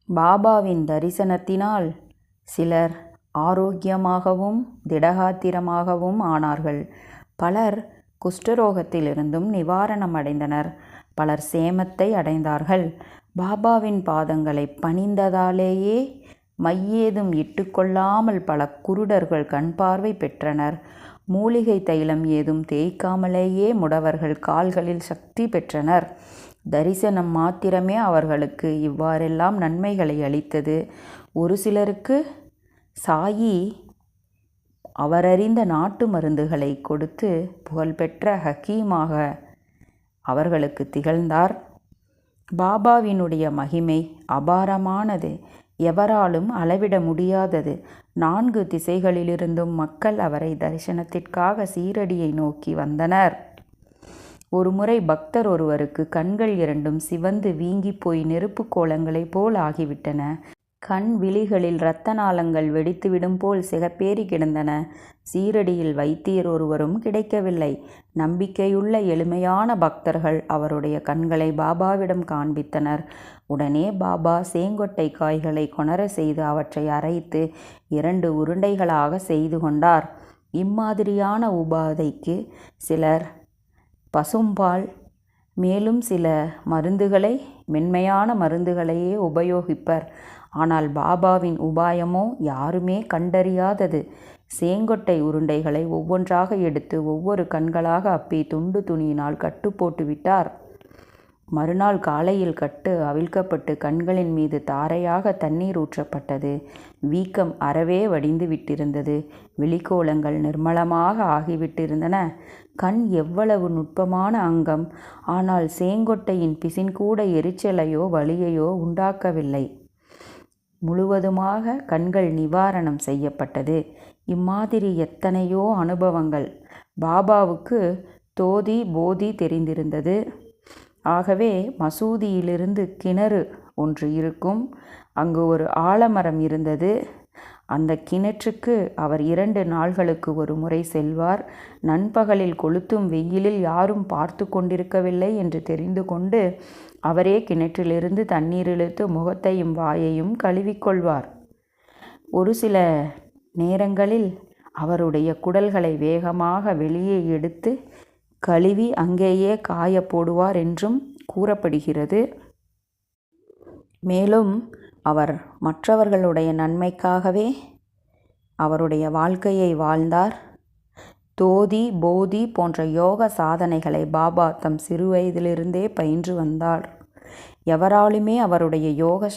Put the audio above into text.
பாபாவின் தரிசனத்தினால் சிலர் ஆரோக்கியமாகவும் திடகாத்திரமாகவும் ஆனார்கள். பலர் குஷ்டரோகத்திலிருந்தும் நிவாரணம் அடைந்தனர். பலர் சேமத்தை அடைந்தார்கள். பாபாவின் பாதங்களை பணிந்ததாலேயே மையேதும் இட்டுக்கொள்ளாமல் பல குருடர்கள் கண் பார்வை பெற்றனர். மூலிகை தைலம் ஏதும் தேய்க்காமலேயே முடவர்கள் கால்களில் சக்தி பெற்றனர். தரிசனம் மாத்திரமே அவர்களுக்கு இவ்வாறெல்லாம் நன்மைகளை அளித்தது. ஒரு சிலருக்கு சாயி அவரறிந்த நாட்டு மருந்துகளை கொடுத்து புகழ்பெற்ற ஹக்கீமாக அவர்களுக்கு திகழ்ந்தார். பாபாவினுடைய மகிமை அபாரமானது, எவராலும் அளவிட முடியாதது. 4 திசைகளிலிருந்தும் மக்கள் அவரை தரிசனத்திற்காக சீரடியை நோக்கி வந்தனர். ஒருமுறை பக்தர் ஒருவருக்கு கண்கள் 2ம் சிவந்து வீங்கி போய் நெருப்பு கோலங்களைப் போல் ஆகிவிட்டன. கண் விழிகளில் இரத்த நாளங்கள் வெடித்துவிடும் போல் சிகப்பேறி கிடந்தன. சீரடியில் வைத்தியர் ஒருவரும் கிடைக்கவில்லை. நம்பிக்கையுள்ள எளிமையான பக்தர்கள் அவருடைய கண்களை பாபாவிடம் காண்பித்தனர். உடனே பாபா சேங்கொட்டை காய்களை கொணர செய்து அவற்றை அரைத்து 2 உருண்டைகளாக செய்து கொண்டார். இம்மாதிரியான உபாதைக்கு சிலர் பசும்பால் மேலும் சில மருந்துகளை மென்மையான மருந்துகளையே உபயோகிப்பர். ஆனால் பாபாவின் உபாயமோ யாருமே கண்டறியாதது. சேங்கொட்டை உருண்டைகளை ஒவ்வொன்றாக எடுத்து ஒவ்வொரு கண்களாக அப்பி துண்டு துணியினால் கட்டு போட்டு விட்டார். மறுநாள் காலையில் கட்டு அவிழ்க்கப்பட்டு கண்களின் மீது தாரையாக தண்ணீர் ஊற்றப்பட்டது. வீக்கம் அறவே வடிந்து விட்டிருந்தது. விழிக்கோலங்கள் நிர்மலமாக ஆகிவிட்டிருந்தன. கண் எவ்வளவு நுட்பமான அங்கம்! ஆனால் சேங்கொட்டையின் பிசின் கூட எரிச்சலையோ வலியையோ உண்டாக்கவில்லை. முழுவதுமாக கண்கள் நிவாரணம் செய்யப்பட்டது. இம்மாதிரி எத்தனையோ அனுபவங்கள். பாபாவுக்கு தோதி போதி தெரிந்திருந்தது. ஆகவே மசூதியிலிருந்து கிணறு ஒன்று இருக்கும். அங்கு ஒரு ஆலமரம் இருந்தது. அந்த கிணற்றுக்கு அவர் 2 நாள்களுக்கு ஒரு முறை செல்வார். நண்பகலில் கொளுத்தும் வெயிலில் யாரும் பார்த்து கொண்டிருக்கவில்லை என்று தெரிந்து கொண்டு அவரே கிணற்றிலிருந்து தண்ணீர் இழுத்து முகத்தையும் வாயையும் கழுவிக்கொள்வார். ஒரு சில நேரங்களில் அவருடைய குடல்களை வேகமாக வெளியே எடுத்து கழுவி அங்கேயே காய போடுவார் என்றும் கூறப்படுகிறது. மேலும் அவர் மற்றவர்களுடைய நன்மைக்காகவே அவருடைய வாழ்க்கையை வாழ்ந்தார். தோதி போதி போன்ற யோக சாதனைகளை பாபா தம் சிறுவயதிலிருந்தே பயின்று வந்தார். எவராலுமே அவருடைய யோக